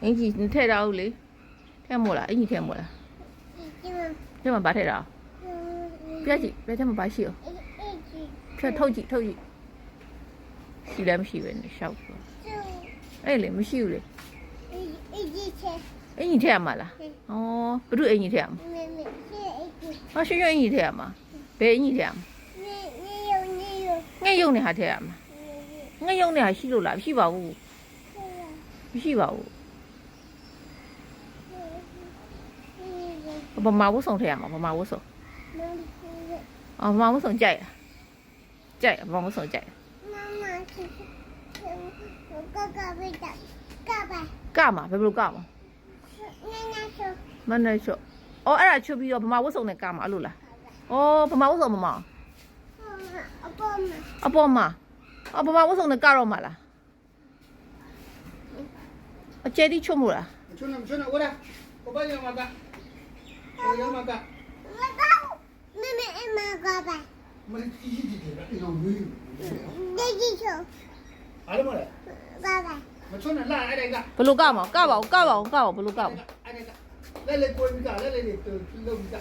အင်ကြီးထည့်တော့လေထည့်မို့လားအင်ကြီးထည့်မို့လားထည့်မှာဗာထည့်တာပြကြည့်ပြထည့်မှာဗာရှိရောဖြတ်ထုတ်ကြည့်ရှိလည်းမရှိပဲနဲ့ရှောက်ဆိုအဲ့လေမရှိဘူးလေအင်ကြီးထည့်ရမှာလားဩဘုရုအင်ကြီးထည့်ရမှာဟောရွှေအင်ကြီးထည့်ရမှာဘယ်အင်ကြီးထည့်ရမှာငှက်ယုံနေဟာထည့်ရမှာငှက်ယုံနေဟာရှိလို့လားမရှိပါဘူးမရှိပါဘူးဗမာဝတ်ဆောင်ထည့်ရမှာဗမာဝတ်ဆောင်အော်ဗမာဝတ်ဆောင်ကြိုက်ဗမာဝတ်ဆောင်ကြိုက်ကမှာဘယ်လိုကမှာမနဲ့ချောအော်အဲ့ဒါချွတ်ပြီးတော့ဗမာဝတ်ဆောင်နဲ့ကမှာအဲ့လိုလားအော်ဗမာဝတ်ဆောင်မမအပေါ်မှာအော်ဗမာဝတ်ဆောင်နဲ့ကတော့မှာလားအကျဲတိချွတ်မို့လားချွတ်နေဝရကိုပါရမှာကရမှာကမကြီးကြီးတယ်အဲ့လိုမျိုးအားလုံးမလဲမချွတ်နေလာအဲ့ဒါကဘယ်လိုကမှာကပါဦးဘယ်လိုကမှာအဲ့ဒါကလဲကိုပြီးကလဲတူလုံးပြီးက